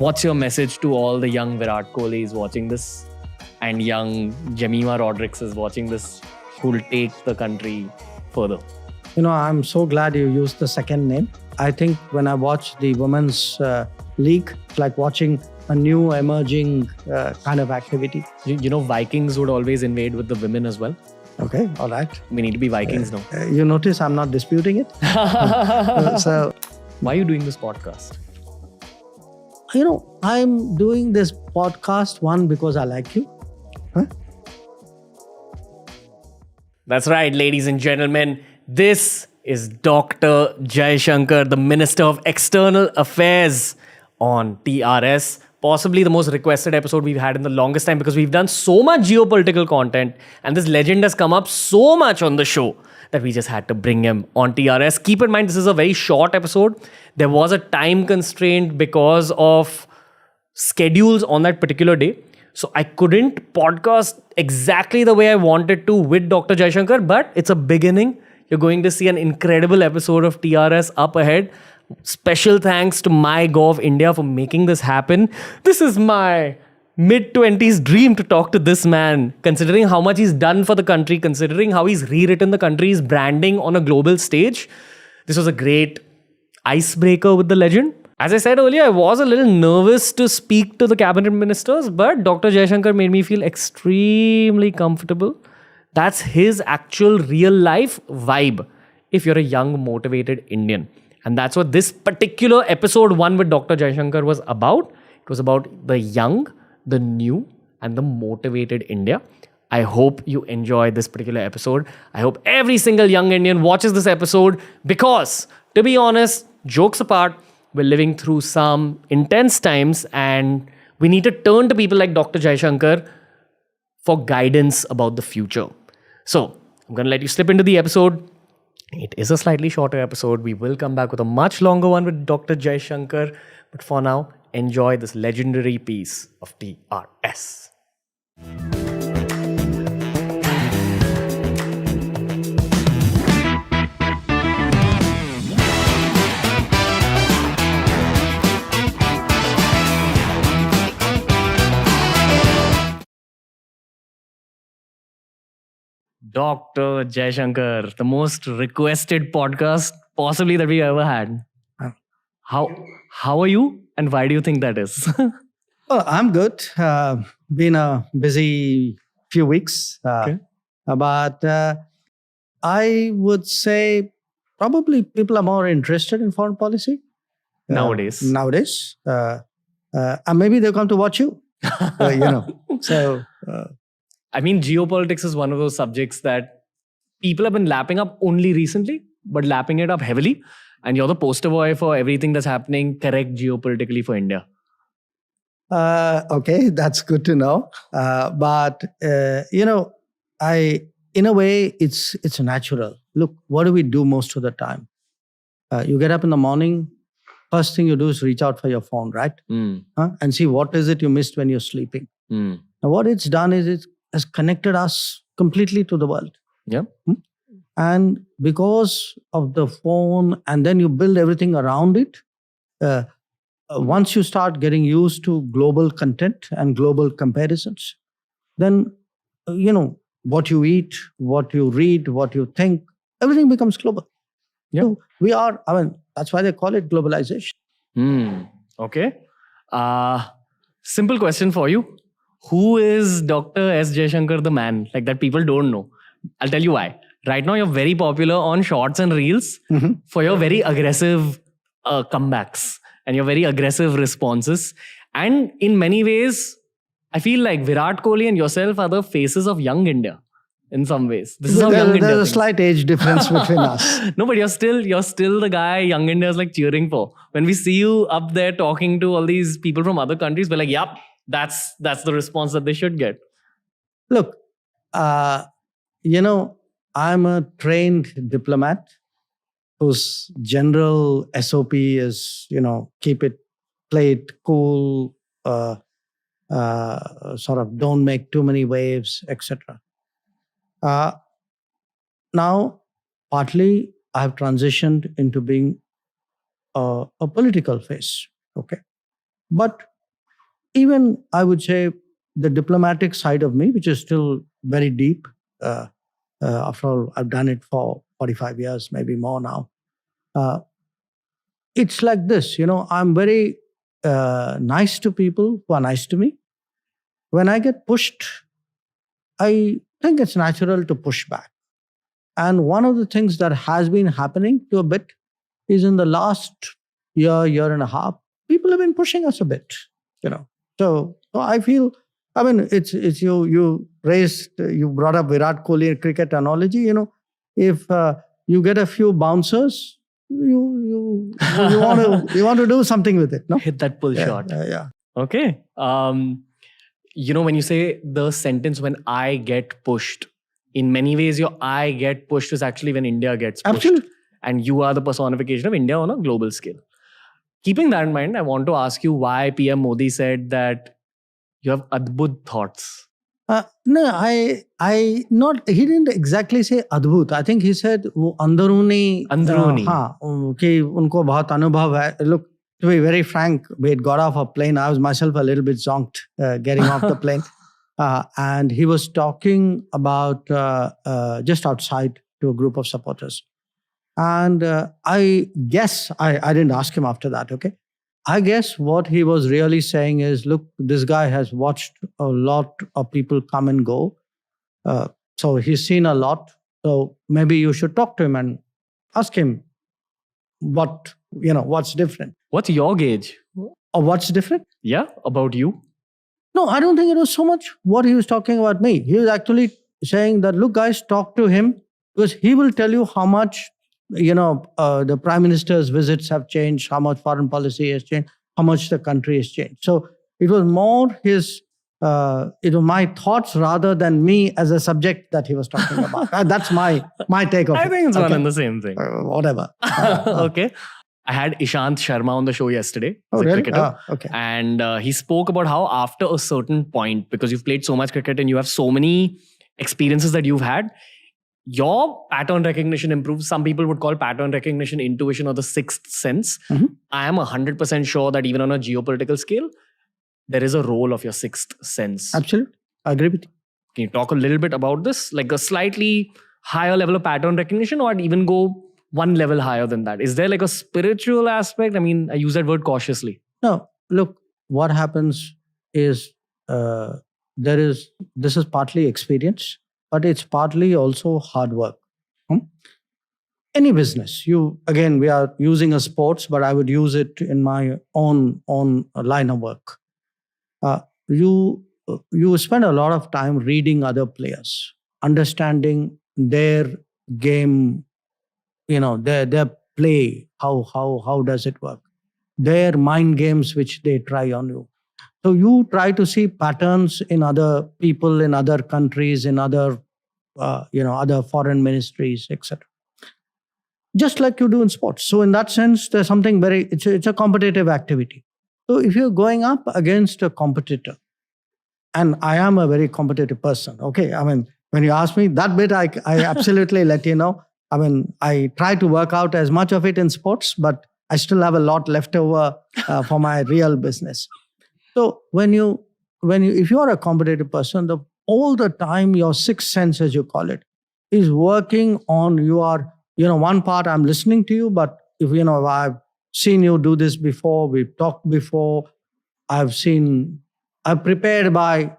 What's your message to all the young Virat Kohlis watching this and young Jemima Rodriguez is watching this who will take the country further? I'm so glad you used the second name. I think when I watch the women's league, it's like watching a new emerging kind of activity. Vikings would always invade with the women as well. Okay, all right. We need to be Vikings now. You notice I'm not disputing it. So, why are you doing this podcast? I'm doing this podcast, one, because I like you. Huh? That's right, ladies and gentlemen. This is Dr. Jaishankar, the Minister of External Affairs on TRS. Possibly the most requested episode we've had in the longest time because we've done so much geopolitical content and this legend has come up so much on the show that we just had to bring him on TRS. Keep in mind, this is a very short episode. There was a time constraint because of schedules on that particular day. So I couldn't podcast exactly the way I wanted to with Dr. Jaishankar, but it's a beginning. You're going to see an incredible episode of TRS up ahead. Special thanks to MyGov India for making this happen. This is my mid-20s dream to talk to this man, considering how much he's done for the country, considering how he's rewritten the country's branding on a global stage. This was a great icebreaker with the legend. As I said earlier, I was a little nervous to speak to the cabinet ministers, but Dr. Jaishankar made me feel extremely comfortable. That's his actual real life vibe if you're a young, motivated Indian. And that's what this particular episode 1 with Dr. Jaishankar was about. It was about the young, the new, and the motivated India. I hope you enjoy this particular episode. I hope every single young Indian watches this episode because, to be honest, jokes apart, we're living through some intense times and we need to turn to people like Dr. Jaishankar for guidance about the future. So, I'm going to let you slip into the episode. It is a slightly shorter episode. We will come back with a much longer one with Dr. Jaishankar. But for now, enjoy this legendary piece of TRS. Dr. Jaishankar, the most requested podcast possibly that we ever had. How are you and why do you think that is? Well, I'm good. Been a busy few weeks. Okay. But I would say probably people are more interested in foreign policy. Nowadays. And maybe they'll come to watch you. So... I mean, geopolitics is one of those subjects that people have been lapping up only recently, but lapping it up heavily. And you're the poster boy for everything that's happening correct geopolitically for India. Okay, that's good to know. But in a way, it's natural. Look, what do we do most of the time? You get up in the morning, first thing you do is reach out for your phone, right? And see what is it you missed when you're sleeping. Now, what it's done is it has connected us completely to the world. Yeah. And because of the phone, and then you build everything around it, once you start getting used to global content and global comparisons, then, what you eat, what you read, what you think, everything becomes global. Yeah. So that's why they call it globalization. Okay. Simple question for you. Who is Dr. S. Jaishankar, the man? Like that people don't know. I'll tell you why. Right now, you're very popular on shorts and reels for your very aggressive comebacks and your very aggressive responses. And in many ways, I feel like Virat Kohli and yourself are the faces of young India in some ways. This is how young India There's a slight age difference between us. No, but you're still the guy young India is like cheering for. When we see you up there talking to all these people from other countries, we're like, yep. That's the response that they should get. Look, I'm a trained diplomat whose general SOP is, play it cool, sort of don't make too many waves, etc. Now, partly I've transitioned into being a political face, okay? But even I would say the diplomatic side of me, which is still very deep. After all, I've done it for 45 years, maybe more now. Uh, it's like this, I'm very nice to people who are nice to me. When I get pushed, I think it's natural to push back. And one of the things that has been happening to a bit is in the last year and a half, people have been pushing us a bit, you know. So I feel, I mean, it's you brought up Virat Kohli cricket analogy, if you get a few bouncers, you want to do something with it, no? Hit that pull shot. Yeah. Okay. When you say the sentence, when I get pushed, in many ways, your I get pushed is actually when India gets pushed. Absolutely. And you are the personification of India on a global scale. Keeping that in mind, I want to ask you why PM Modi said that you have adbhut thoughts. No, he didn't exactly say adbhut. I think he said वो अंदरूनी हाँ कि उनको बहुत अनुभव है. Look, to be very frank, we had got off a plane. I was myself a little bit zonked getting off the plane. And he was talking about just outside to a group of supporters. And I guess, I didn't ask him after that, okay? I guess what he was really saying is, look, this guy has watched a lot of people come and go. So he's seen a lot. So maybe you should talk to him and ask him what's different. What's your gauge? Or what's different? Yeah, about you. No, I don't think it was so much what he was talking about me. He was actually saying that, look, guys, talk to him because he will tell you how much the prime minister's visits have changed, how much foreign policy has changed, how much the country has changed. So it was more it was my thoughts rather than me as a subject that he was talking about. That's my take of it. I think it's one and the same thing. Whatever. Okay. I had Ishant Sharma on the show yesterday. Oh, really? Cricketer. Okay. And he spoke about how after a certain point, because you've played so much cricket and you have so many experiences that you've had, your pattern recognition improves. Some people would call pattern recognition intuition or the sixth sense. Mm-hmm. I am 100% sure that even on a geopolitical scale, there is a role of your sixth sense. Absolutely. I agree with you. Can you talk a little bit about this? Like a slightly higher level of pattern recognition, or even go one level higher than that? Is there like a spiritual aspect? I mean, I use that word cautiously. No, look, what happens is this is partly experience, but it's partly also hard work. Any business, we are using a sports, but I would use it in my own line of work. You spend a lot of time reading other players, understanding their game, their play, how does it work, their mind games which they try on you. So you try to see patterns in other people, in other countries, in other other foreign ministries, etc. Just like you do in sports. So in that sense, there's something it's a competitive activity. So if you're going up against a competitor, and I am a very competitive person, okay? I mean, when you ask me that bit, I absolutely let you know. I mean, I try to work out as much of it in sports, but I still have a lot left over for my real business. So if you are a competitive person, all the time your sixth sense, as you call it, is working on one part. I'm listening to you, but if I've seen you do this before, we've talked before, I've prepared by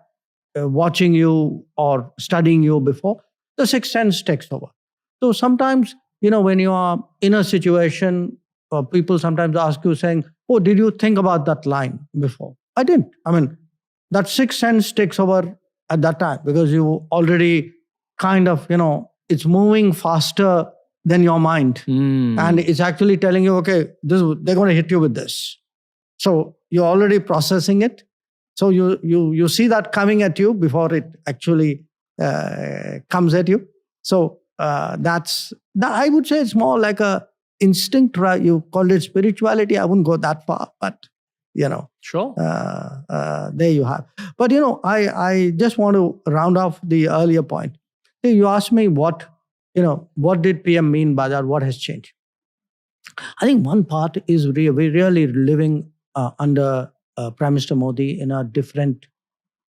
watching you or studying you before, the sixth sense takes over. So sometimes, when you are in a situation, people sometimes ask you saying, oh, did you think about that line before? I didn't. I mean, that sixth sense takes over at that time because you already kind of, it's moving faster than your mind. And it's actually telling you, okay, they're going to hit you with this. So you're already processing it. So you see that coming at you before it actually comes at you. So that's I would say it's more like a instinct. You call it spirituality. I wouldn't go that far, but Sure. There you have. But I just want to round off the earlier point. You asked me what did PM mean by that? What has changed? I think one part is we're really living under Prime Minister Modi in a different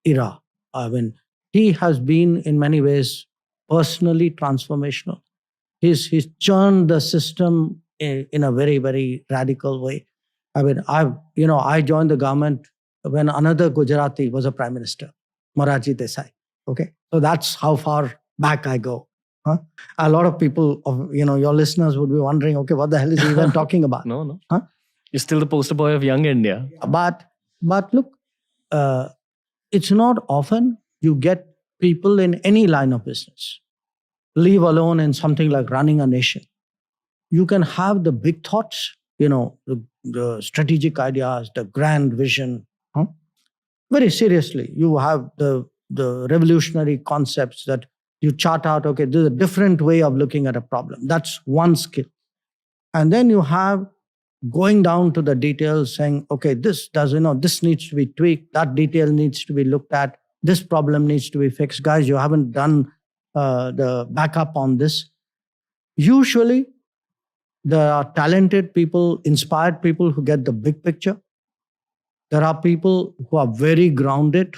era. I mean, he has been in many ways personally transformational. He's churned the system in a very, very radical way. I mean, I joined the government when another Gujarati was a prime minister, Morarji Desai. Okay, so that's how far back I go. Huh? A lot of people, your listeners would be wondering, okay, what the hell is he even talking about? No. Huh? You're still the poster boy of young India. But look, it's not often you get people in any line of business, leave alone in something like running a nation. You can have the big thoughts, the strategic ideas, the grand vision. Huh? Very seriously, you have the revolutionary concepts that you chart out, okay, there's a different way of looking at a problem. That's one skill. And then you have going down to the details saying, okay, this needs to be tweaked, that detail needs to be looked at, this problem needs to be fixed. Guys, you haven't done the backup on this. Usually, there are talented people, inspired people who get the big picture. There are people who are very grounded,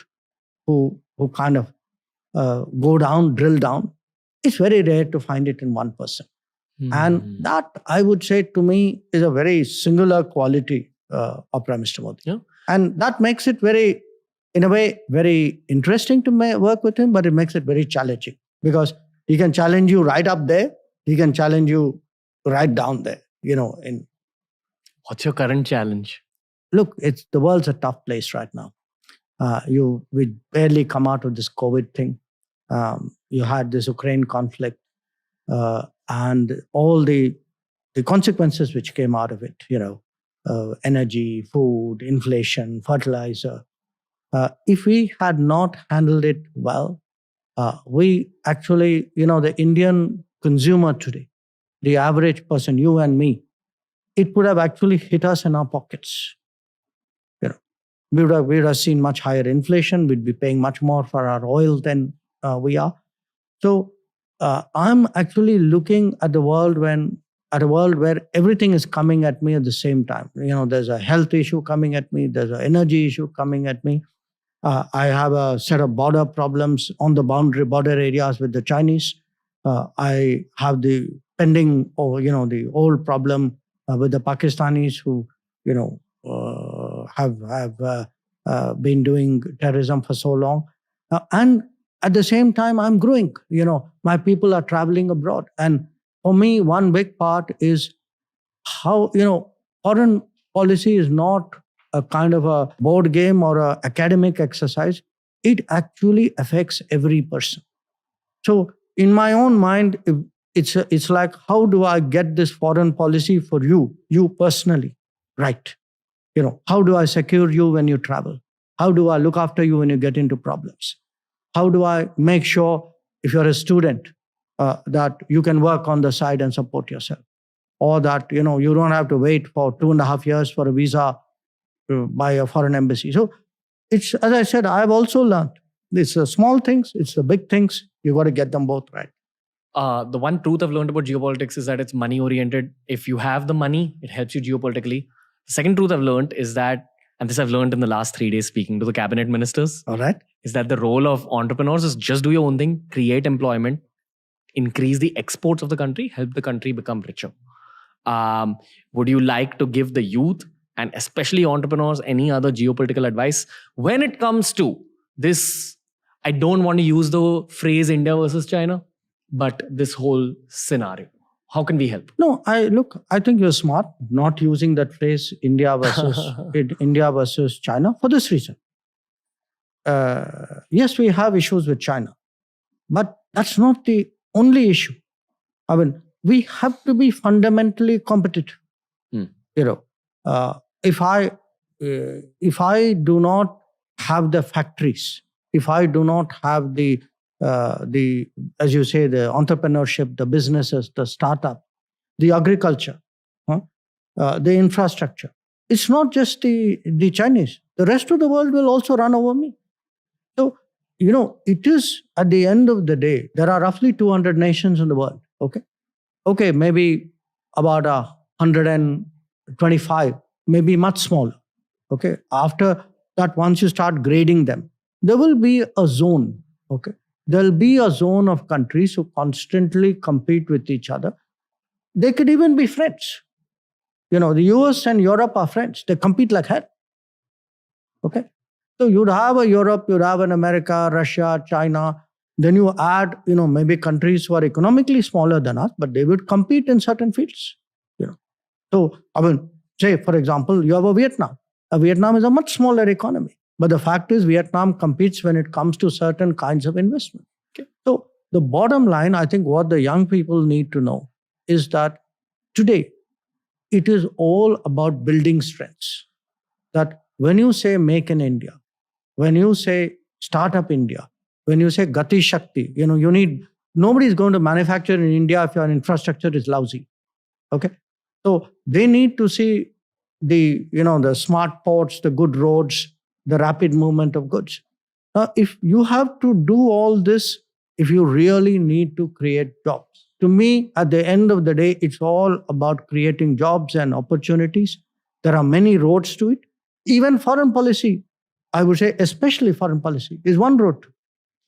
who kind of go down, drill down. It's very rare to find it in one person. And that, I would say, to me, is a very singular quality of Prime Minister Modi. Yeah. And that makes it very, in a way, very interesting to work with him, but it makes it very challenging because he can challenge you right up there. He can challenge you right down there, What's your current challenge? Look, the world's a tough place right now. We barely come out of this COVID thing. You had this Ukraine conflict and all the consequences which came out of it, energy, food, inflation, fertilizer. If we had not handled it well, we actually, the Indian consumer today, the average person, you and me, it would have actually hit us in our pockets. We would have seen much higher inflation. We'd be paying much more for our oil than we are. So I'm actually looking at the world where everything is coming at me at the same time. There's a health issue coming at me. There's an energy issue coming at me. I have a set of border problems on the border areas with the Chinese. I have the pending, the old problem with the Pakistanis who, have been doing terrorism for so long. And at the same time, I'm growing. My people are traveling abroad. And for me, one big part is how, foreign policy is not a kind of a board game or an academic exercise. It actually affects every person. So in my own mind, it's like, how do I get this foreign policy for you personally, right? How do I secure you when you travel? How do I look after you when you get into problems? How do I make sure, if you're a student, that you can work on the side and support yourself? Or that, you don't have to wait for 2.5 years for a visa by a foreign embassy. So it's, as I said, I've also learned, it's the small things, it's the big things, you got to get them both right. The one truth I've learned about geopolitics is that it's money oriented. If you have the money, it helps you geopolitically. The second truth I've learned is that, and this I've learned in the last 3 days speaking to the cabinet ministers, all right, is that the role of entrepreneurs is just do your own thing, create employment, increase the exports of the country, help the country become richer. Would you like to give the youth and especially entrepreneurs any other geopolitical advice when it comes to this? I don't want to use the phrase India versus China, but this whole scenario. How can we help? No, I think you're smart not using that phrase India versus China for this reason. Yes, we have issues with China, but that's not the only issue. I mean, we have to be fundamentally competitive. If I do not have the factories, if I do not have the as you say, the entrepreneurship, the businesses, the startup, the agriculture, the infrastructure, it's not just the Chinese. The rest of the world will also run over me. So, it is, at the end of the day, there are roughly 200 nations in the world. Okay, maybe about 125, maybe much smaller. Okay. After that, once you start grading them, there will be a zone. Okay. There'll be a zone of countries who constantly compete with each other. They could even be friends. The US and Europe are friends. They compete like hell. Okay. So you'd have a Europe, you'd have an America, Russia, China. Then you add, maybe countries who are economically smaller than us, but they would compete in certain fields. So, say, for example, you have a Vietnam. Vietnam is a much smaller economy. But the fact is, Vietnam competes when it comes to certain kinds of investment. Okay. So, the bottom line, I think what the young people need to know is that today, it is all about building strengths. That when you say make in India, when you say startup India, when you say Gati Shakti, nobody is going to manufacture in India if your infrastructure is lousy. Okay. So they need to see the smart ports, the good roads, the rapid movement of goods. Now, if you have to do all this, if you really need to create jobs, to me, at the end of the day, it's all about creating jobs and opportunities. There are many roads to it. Even foreign policy, I would say, especially foreign policy, is one road,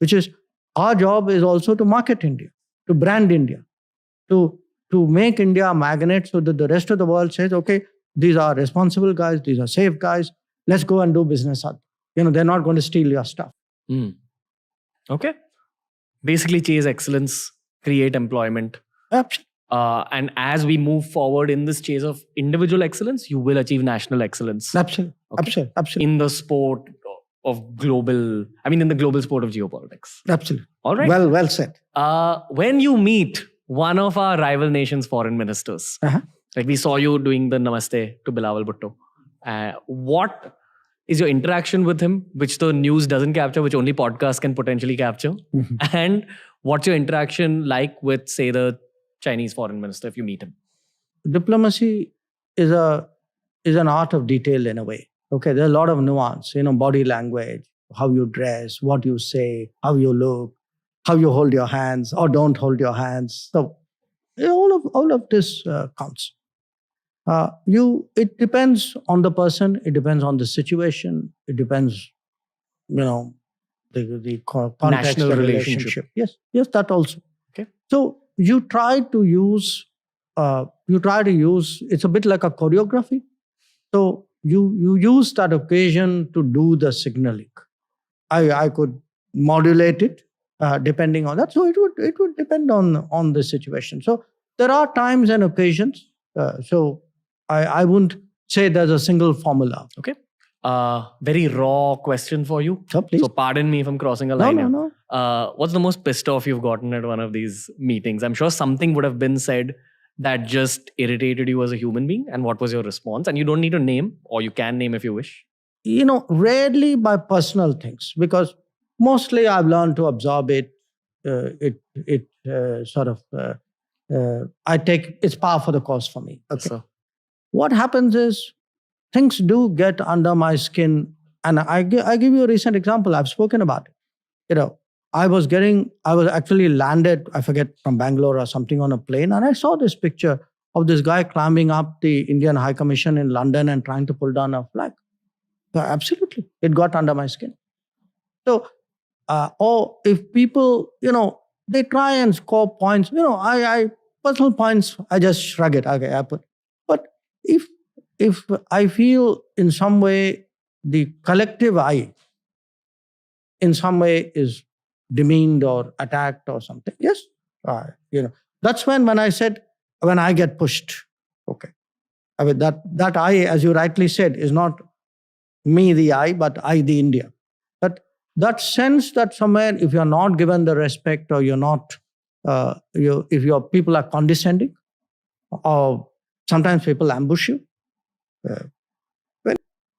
which is our job is also to market India, to brand India, to make India a magnet so that the rest of the world says, okay, these are responsible guys, these are safe guys, let's go and do business. They're not going to steal your stuff. Okay. Basically chase excellence, create employment. Absolutely. And as we move forward in this chase of individual excellence, you will achieve national excellence. Absolutely. Okay? Absolutely. In the sport of in the global sport of geopolitics. Absolutely. All right. Well said. When you meet one of our rival nations' foreign ministers, like we saw you doing the Namaste to Bilawal Bhutto, what is your interaction with him, which the news doesn't capture, which only podcasts can potentially capture? And what's your interaction like with, say, the Chinese foreign minister if you meet him? Diplomacy is an art of detail in a way. Okay, there's a lot of nuance, body language, how you dress, what you say, how you look, how you hold your hands or don't hold your hands. So all of this counts. It depends on the person. It depends on the situation. It depends, the context, National the relationship. Yes, that also. Okay. So you try to use. It's a bit like a choreography. So you use that occasion to do the signaling. I could modulate it depending on that. So it would depend on the situation. So there are times and occasions. So I wouldn't say there's a single formula. Okay. Very raw question for you. So please. So pardon me if I'm crossing a line. No. What's the most pissed off you've gotten at one of these meetings? I'm sure something would have been said that just irritated you as a human being. And what was your response? And you don't need to name, or you can name if you wish. Rarely by personal things, because mostly I've learned to absorb it. I take it's par for the course for me. Okay. So, what happens is things do get under my skin, and I give you a recent example. I've spoken about it. I was actually landed, I forget, from Bangalore or something on a plane, and I saw this picture of this guy climbing up the Indian High Commission in London and trying to pull down a flag. So absolutely, it got under my skin. So, or if people, they try and score points, I personal points, I just shrug it. Okay, I put. But if I feel in some way the collective I in some way is demeaned or attacked or something, yes, that's when I said, when I get pushed, okay. That I, as you rightly said, is not me the I, but I the India. But that sense that somewhere, if you're not given the respect, or you're not, if your people are condescending, or sometimes people ambush you.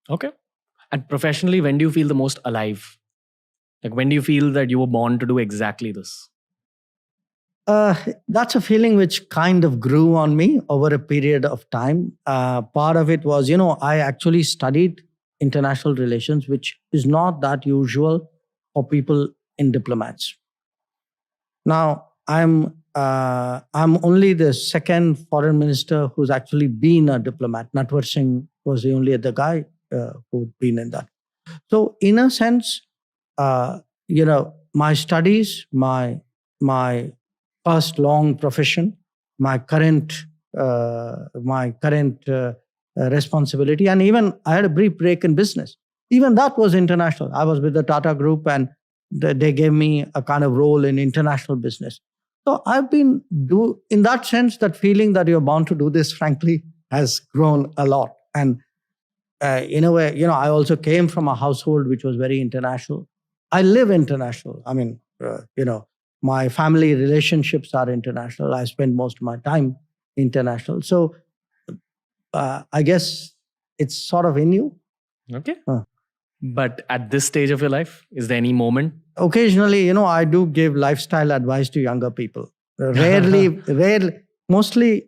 okay. And professionally, when do you feel the most alive? Like, when do you feel that you were born to do exactly this? That's a feeling which kind of grew on me over a period of time. Part of it was, I actually studied international relations, which is not that usual for people in diplomats. Now, I'm only the second foreign minister who's actually been a diplomat. Natwar Singh was the only other guy who've been in that. So in a sense, my studies, my past long profession, my current responsibility, and even I had a brief break in business. Even that was international. I was with the Tata Group, and they gave me a kind of role in international business. So I've been in that sense, that feeling that you're bound to do this, frankly, has grown a lot. And in a way, I also came from a household which was very international. I live international. I mean, my family relationships are international. I spend most of my time international. So I guess it's sort of in you. Okay. But at this stage of your life, is there any moment? Occasionally, I do give lifestyle advice to younger people. Rarely, mostly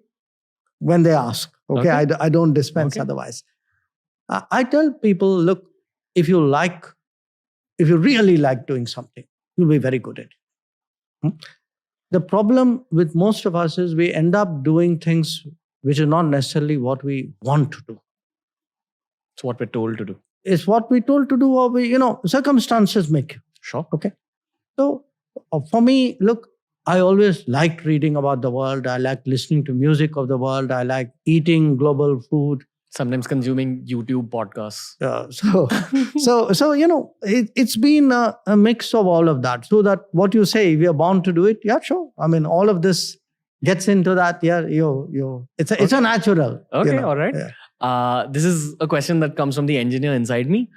when they ask. Okay. I don't dispense otherwise. I tell people, look, if you really like doing something, you'll be very good at it. The problem with most of us is we end up doing things which is not necessarily what we want to do. It's what we're told to do. It's what we're told to do, or circumstances make you. Sure. Okay. So for me, look, I always liked reading about the world. I like listening to music of the world. I like eating global food. Sometimes consuming YouTube podcasts. It's been a mix of all of that. So that what you say, we are bound to do it. Yeah, sure. I mean, all of this gets into that. Yeah, it's a natural. Okay, all right. Yeah. This is a question that comes from the engineer inside me.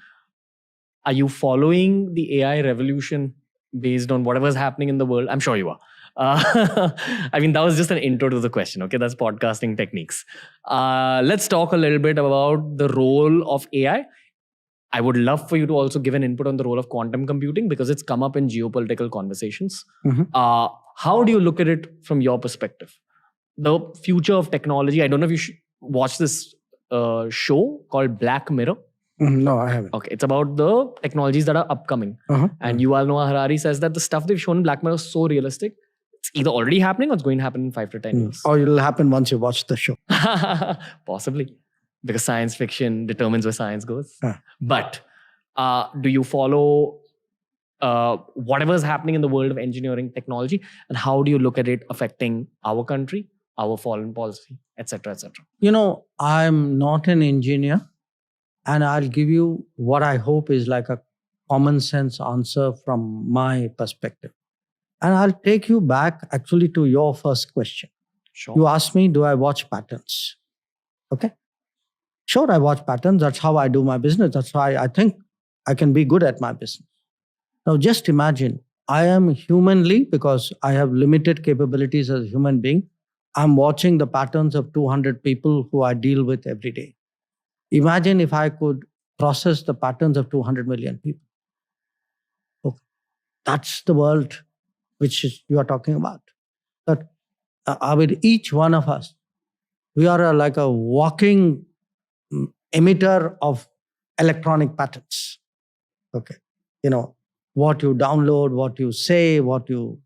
Are you following the AI revolution based on whatever's happening in the world? I'm sure you are. I mean, that was just an intro to the question. Okay, that's podcasting techniques. Let's talk a little bit about the role of AI. I would love for you to also give an input on the role of quantum computing, because it's come up in geopolitical conversations. Mm-hmm. How do you look at it from your perspective? The future of technology. I don't know if you watch this show called Black Mirror. No, I haven't. Okay, it's about the technologies that are upcoming. And Yuval Noah Harari says that the stuff they've shown in Black Mirror is so realistic. It's either already happening or it's going to happen in 5 to 10 years. Or it'll happen once you watch the show. Possibly. Because science fiction determines where science goes. But do you follow whatever's happening in the world of engineering technology? And how do you look at it affecting our country, our foreign policy, etc., etc.? I'm not an engineer. And I'll give you what I hope is like a common sense answer from my perspective. And I'll take you back actually to your first question. Sure. You asked me, do I watch patterns? Okay. Sure, I watch patterns. That's how I do my business. That's why I think I can be good at my business. Now, just imagine, I am humanly, because I have limited capabilities as a human being, I'm watching the patterns of 200 people who I deal with every day. Imagine if I could process the patterns of 200 million people. Okay. That's the world which you are talking about. That with each one of us, we are like a walking emitter of electronic patterns. Okay. What you download, what you say, what you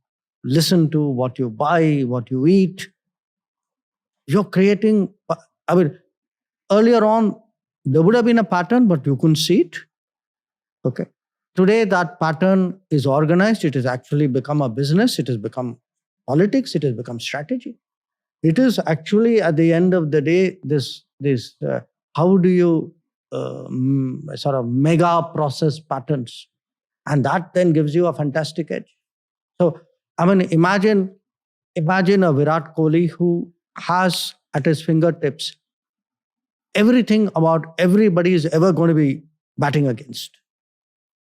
listen to, what you buy, what you eat. You're creating, earlier on, there would have been a pattern, but you couldn't see it. Okay. Today, that pattern is organized. It has actually become a business. It has become politics. It has become strategy. It is actually, at the end of the day, this how do you sort of mega process patterns? And that then gives you a fantastic edge. So, imagine a Virat Kohli who has at his fingertips everything about everybody is ever going to be batting against.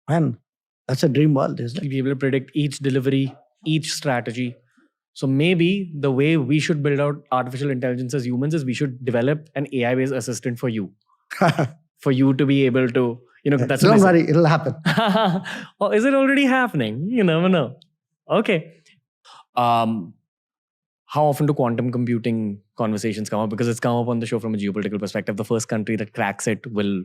Man, that's a dream world, isn't it? Be able to predict each delivery, each strategy. So maybe the way we should build out artificial intelligence as humans is we should develop an AI-based assistant for you. For you to be able to, that's don't worry, it'll happen. Or is it already happening? You never know. Okay. How often do quantum computing conversations come up? Because it's come up on the show from a geopolitical perspective. The first country that cracks it will...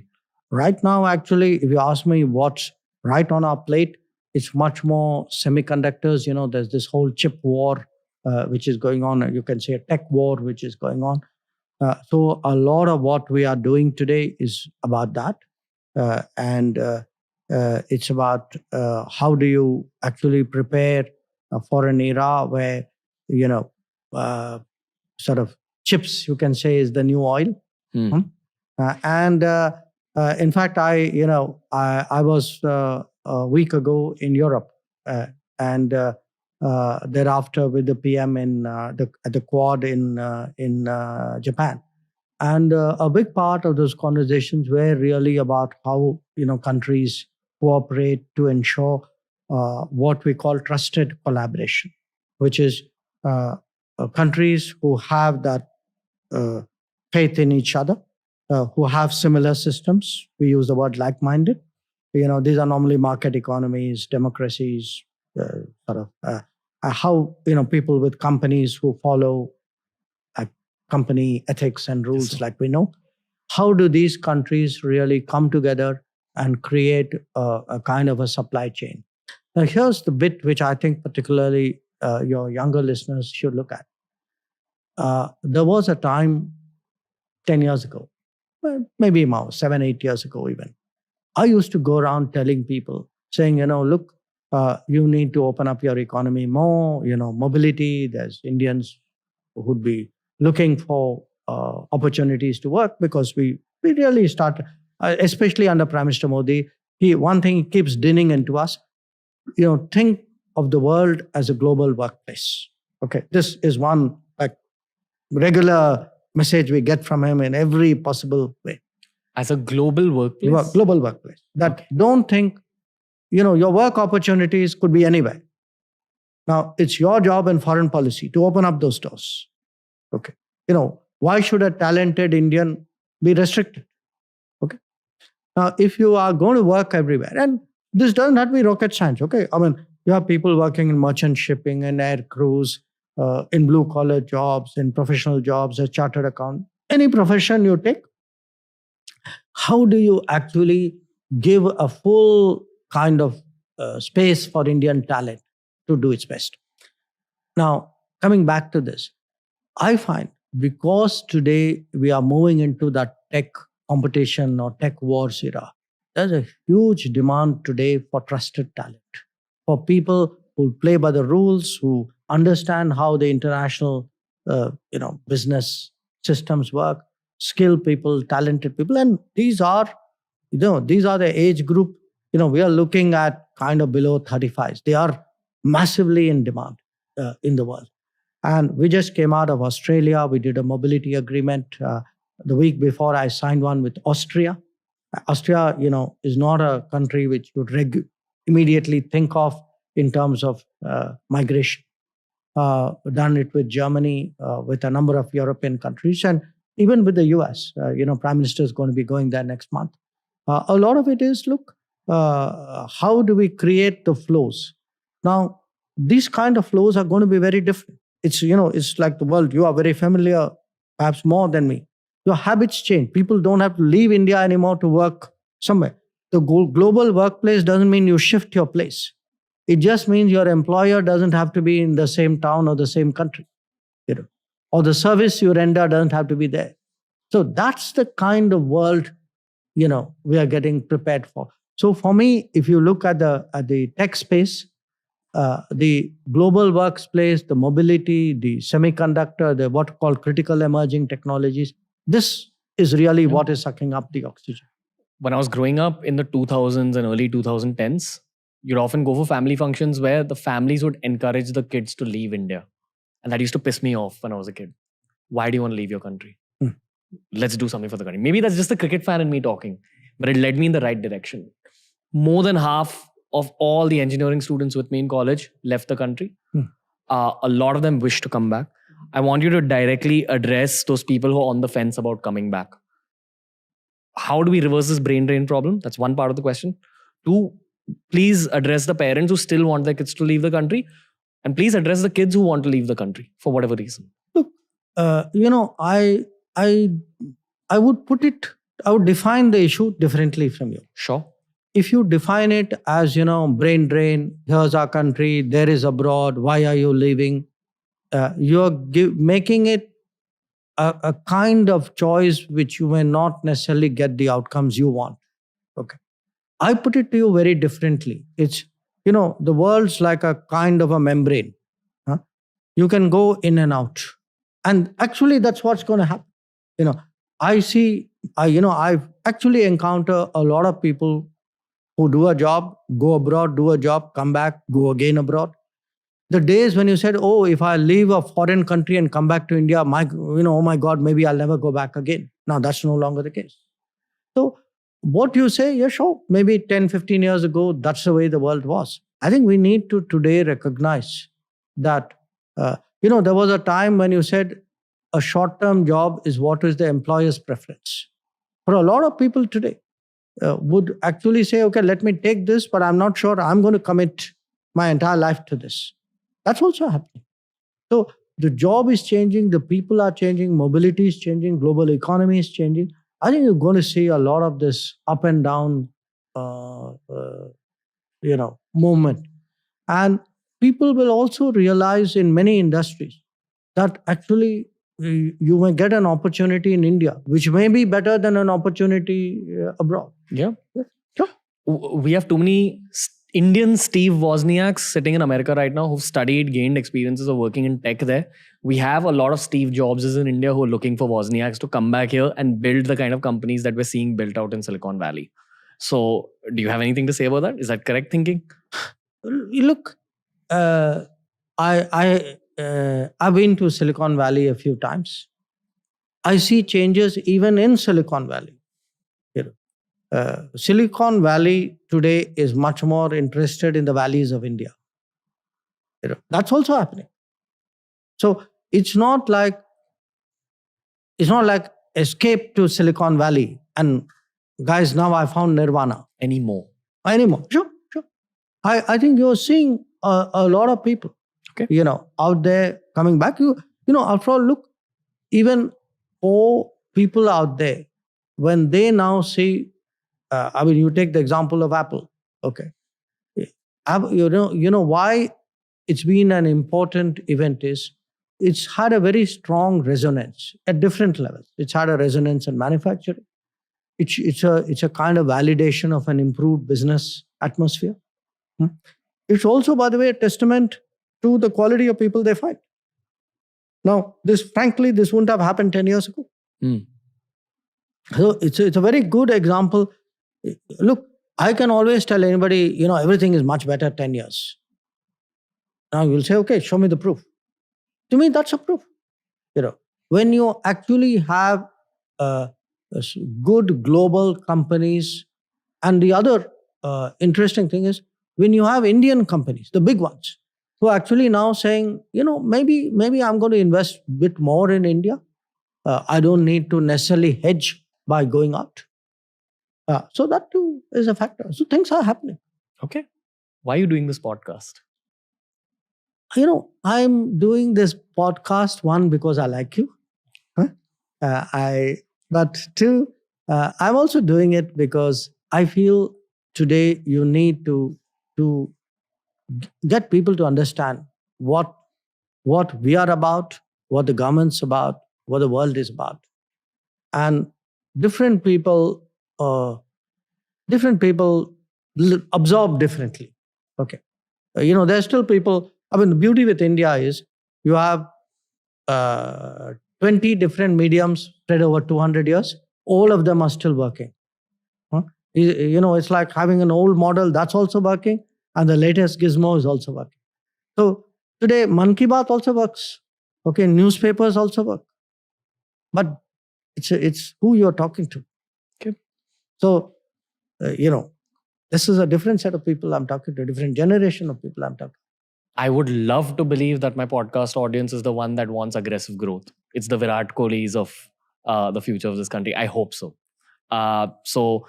Right now, actually, if you ask me what's right on our plate, it's much more semiconductors. There's this whole chip war, which is going on. You can say a tech war, which is going on. So a lot of what we are doing today is about that. and it's about how do you actually prepare for an era where, you know, sort of chips, you can say, is the new oil. Hmm? And in fact, I was a week ago in Europe, and thereafter with the PM at the Quad in Japan. And a big part of those conversations were really about how, you know, countries cooperate to ensure what we call trusted collaboration, which is countries who have that uh, faith in each other, who have similar systems. We use the word like-minded. You know, these are normally market economies, democracies, sort of how, you know, people with companies who follow company ethics and rules, Yes, like we know. How do these countries really come together and create a kind of a supply chain? Now, here's the bit which I think particularly your younger listeners should look at. There was a time 10 years ago, well, maybe more, 7, 8 years ago even. I used to go around telling people, saying, you know, look, you need to open up your economy more, you know, mobility. There's Indians who would be looking for opportunities to work, because we really start, especially under Prime Minister Modi, one thing he keeps dinning into us, you know, think of the world as a global workplace. Okay, this is one like regular message we get from him in every possible way. as a global workplace. Global workplace. That don't think, you know, your work opportunities could be anywhere. Now, it's your job in foreign policy to open up those doors. Okay. You know, why should a talented Indian be restricted? Okay. Now, if you are going to work everywhere, and this doesn't have to be rocket science, okay? I mean, you have people working in merchant shipping and air crews, in blue collar jobs, in professional jobs, as chartered account, any profession you take. How do you actually give a full kind of space for Indian talent to do its best? Now, coming back to this, I find because today we are moving into that tech competition or tech wars era, there's a huge demand today for trusted talent, for people who play by the rules, who understand how the international, business systems work, skilled people, talented people, and these are, you know, these are the age group. You know, we are looking at kind of below 35s. They are massively in demand in the world. And we just came out of Australia. We did a mobility agreement the week before. I signed one with Austria. Austria, you know, is not a country which you would immediately think of in terms of migration. Done it with Germany, with a number of European countries, and even with the US. Prime Minister is going to be going there next month. A lot of it is, look, how do we create the flows? Now, these kind of flows are going to be very different. It's like the world. You are very familiar, perhaps more than me. Your habits change. People don't have to leave India anymore to work somewhere. The global workplace doesn't mean you shift your place. It just means your employer doesn't have to be in the same town or the same country, or the service you render doesn't have to be there. So that's the kind of world, we are getting prepared for. So for me, if you look at the tech space, the global workplace, the mobility, the semiconductor, the what called critical emerging technologies, this is really what is sucking up the oxygen. When I was growing up in the 2000s and early 2010s, you'd often go for family functions where the families would encourage the kids to leave India. And that used to piss me off when I was a kid. Why do you want to leave your country? Let's do something for the country. Maybe that's just the cricket fan in me talking, but it led me in the right direction. More than half of all the engineering students with me in college left the country. A lot of them wish to come back. I want you to directly address those people who are on the fence about coming back. How do we reverse this brain drain problem? That's one part of the question. 2, please address the parents who still want their kids to leave the country. And please address the kids who want to leave the country for whatever reason. Look, I would define the issue differently from you. Sure. If you define it as, brain drain, here's our country, there is abroad, why are you leaving? You're making it a kind of choice which you may not necessarily get the outcomes you want. Okay. I put it to you very differently. It's, the world's like a kind of a membrane. Huh? You can go in and out. And actually, that's what's going to happen. I see, I've actually encountered a lot of people who do a job, go abroad, do a job, come back, go again abroad. The days when you said, oh, if I leave a foreign country and come back to India, oh my God, maybe I'll never go back again. Now that's no longer the case. So what you say, yeah, sure, maybe 10, 15 years ago, that's the way the world was. I think we need to today recognize that, there was a time when you said a short-term job is what is the employer's preference. For a lot of people today, would actually say, okay, let me take this, but I'm not sure I'm going to commit my entire life to this. That's also happening. So the job is changing, the people are changing, mobility is changing, global economy is changing. I think you're going to see a lot of this up and down, movement. And people will also realize in many industries that actually you may get an opportunity in India, which may be better than an opportunity abroad. Yeah. Sure. We have too many Indian Steve Wozniaks sitting in America right now who've studied, gained experiences of working in tech there. We have a lot of Steve Jobses in India who are looking for Wozniaks to come back here and build the kind of companies that we're seeing built out in Silicon Valley. So, do you have anything to say about that? Is that correct thinking? Look, I've been to Silicon Valley a few times. I see changes even in Silicon Valley. Silicon Valley today is much more interested in the valleys of India. That's also happening. So it's not like escape to Silicon Valley and guys, now I found Nirvana. Anymore. Sure. I think you're seeing a lot of people, okay, out there coming back. After all, look, even for people out there, when they now see, you take the example of Apple, okay? Why it's been an important event is it's had a very strong resonance at different levels. It's had a resonance in manufacturing. It's a kind of validation of an improved business atmosphere. It's also, by the way, a testament to the quality of people they find. Now, frankly, this wouldn't have happened 10 years ago. So it's a very good example. Look, I can always tell anybody, everything is much better 10 years. Now you'll say, okay, show me the proof. To me, that's a proof. When you actually have good global companies, and the other interesting thing is when you have Indian companies, the big ones, who are actually now saying, maybe I'm going to invest a bit more in India. I don't need to necessarily hedge by going out. So that too is a factor. So things are happening. Okay. Why are you doing this podcast? I'm doing this podcast, one, because I like you. But two, I'm also doing it because I feel today you need to get people to understand what we are about, what the government's about, what the world is about. And different people absorb differently. Okay. There's still people, the beauty with India is you have 20 different mediums spread over 200 years. All of them are still working. It's like having an old model that's also working, and the latest gizmo is also working. So today, Man Ki Baat also works. Okay, newspapers also work. But it's who you're talking to. Okay. So, this is a different set of people I'm talking to, a different generation of people I'm talking to. I would love to believe that my podcast audience is the one that wants aggressive growth. It's the Virat Kohlis of the future of this country. I hope so. So,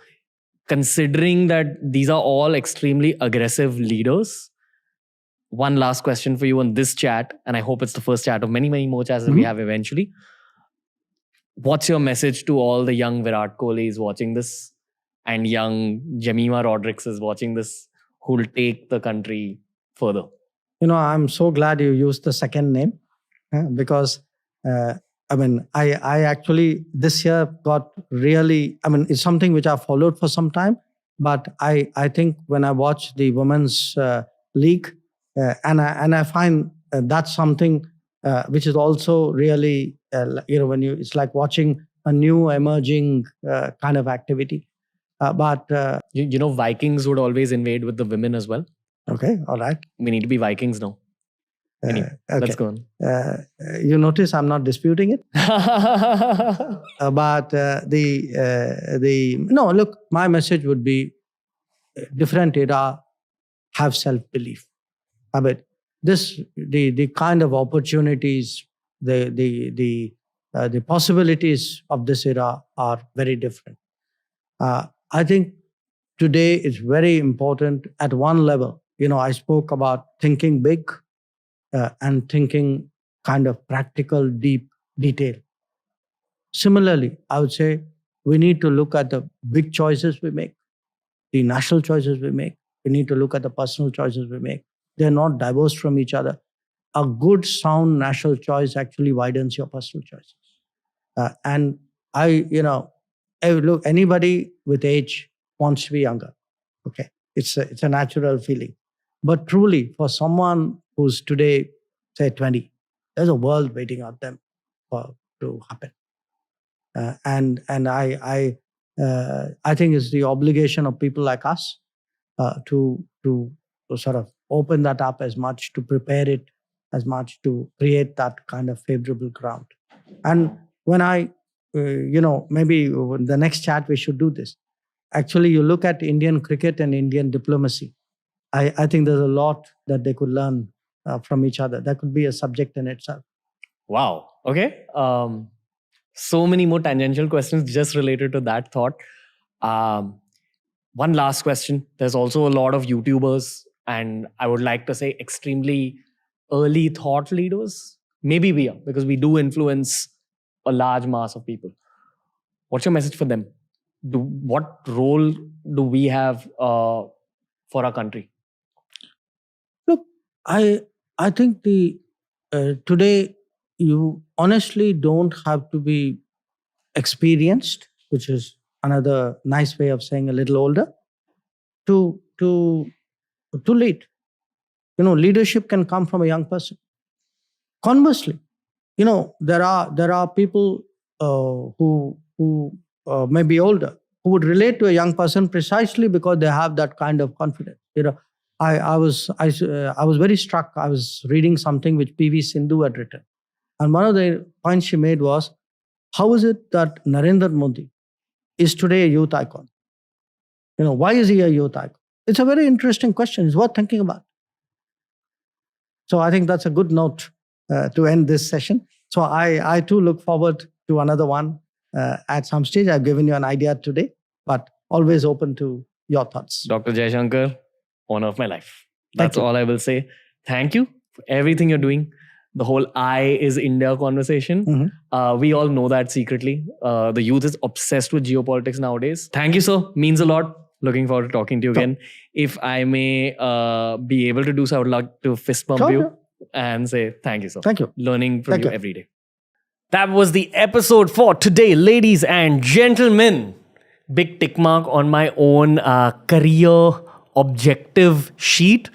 considering that these are all extremely aggressive leaders, one last question for you on this chat, and I hope it's the first chat of many, many more chats that we have eventually. What's your message to all the young Virat Kohlis watching this and young Jemima Rodriguez's watching this who'll take the country further? I'm so glad you used the second name because, I actually this year got really, it's something which I've followed for some time. But I think when I watch the women's league, and I find that's something which is also really when it's like watching a new emerging kind of activity. But You know, Vikings would always invade with the women as well. okay, all right. We need to be Vikings now. Anyway, let's go on. You notice I'm not disputing it. But no, look, my message would be different era, have self-belief. I mean, the kind of opportunities, the possibilities of this era are very different. I think today it's very important at one level. I spoke about thinking big and thinking kind of practical, deep detail. Similarly, I would say we need to look at the big choices we make, the national choices we make. We need to look at the personal choices we make. They're not divorced from each other. A good, sound national choice actually widens your personal choices. And look, anybody with age wants to be younger. Okay, it's a natural feeling. But truly, for someone who's today, say 20, there's a world waiting out them to happen. And I think it's the obligation of people like us to sort of open that up as much, to prepare it as much, to create that kind of favorable ground. And when maybe in the next chat we should do this. Actually, you look at Indian cricket and Indian diplomacy. I think there's a lot that they could learn from each other. That could be a subject in itself. Wow. Okay. So many more tangential questions just related to that thought. One last question. There's also a lot of YouTubers, and I would like to say extremely early thought leaders. Maybe we are, because we do influence a large mass of people. What's your message for them? What role do we have for our country? Look, I think today you honestly don't have to be experienced, which is another nice way of saying a little older, to lead. Leadership can come from a young person. Conversely, there are people who may be older who would relate to a young person precisely because they have that kind of confidence. I was very struck. I was reading something which P.V. Sindhu had written, and one of the points she made was, how is it that Narendra Modi is today a youth icon? Why is he a youth icon? It's a very interesting question. It's worth thinking about. So I think that's a good note to end this session. So I too look forward to another one at some stage. I've given you an idea today, but always open to your thoughts. Dr. Jaishankar, honor of my life. That's all I will say. Thank you for everything you're doing. The whole I is India conversation. Mm-hmm. We all know that secretly. The youth is obsessed with geopolitics nowadays. Thank you, sir. Means a lot. Looking forward to talking to you again. If I may be able to do so, I would like to fist bump you and say thank you, sir. Thank you. Learning from you every day. That was the episode for today, ladies and gentlemen. Big tick mark on my own career objective sheet.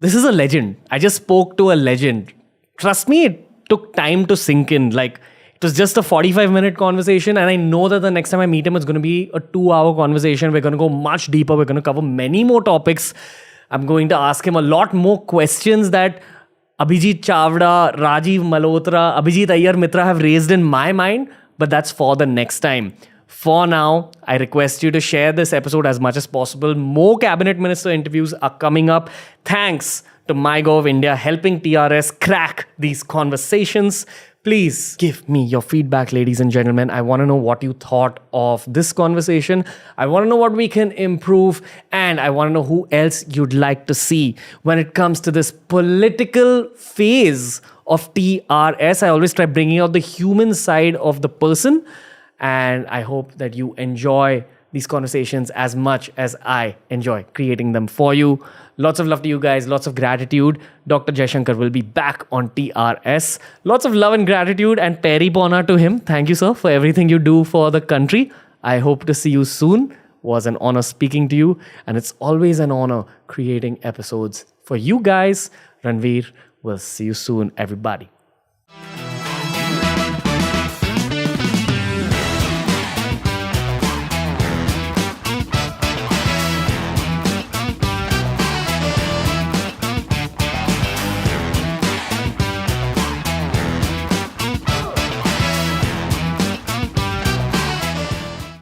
This is a legend. I just spoke to a legend. Trust me, it took time to sink in. Like, it was just a 45-minute conversation, and I know that the next time I meet him, it's going to be a 2-hour conversation. We're going to go much deeper. We're going to cover many more topics. I'm going to ask him a lot more questions that Abhijit Chavda, Rajiv Malhotra, Abhijit Iyer Mitra have raised in my mind, but that's for the next time. For now, I request you to share this episode as much as possible. More cabinet minister interviews are coming up. Thanks to MyGov India helping TRS crack these conversations. Please give me your feedback, ladies and gentlemen. I want to know what you thought of this conversation. I want to know what we can improve. And I want to know who else you'd like to see when it comes to this political phase of TRS. I always try bringing out the human side of the person. And I hope that you enjoy these conversations as much as I enjoy creating them for you. Lots of love to you guys. Lots of gratitude. Dr. Jaishankar will be back on TRS. Lots of love and gratitude and Peri Pona to him. Thank you, sir, for everything you do for the country. I hope to see you soon was an honor speaking to you, and it's always an honor creating episodes for you guys. Ranveer, we'll see you soon, everybody.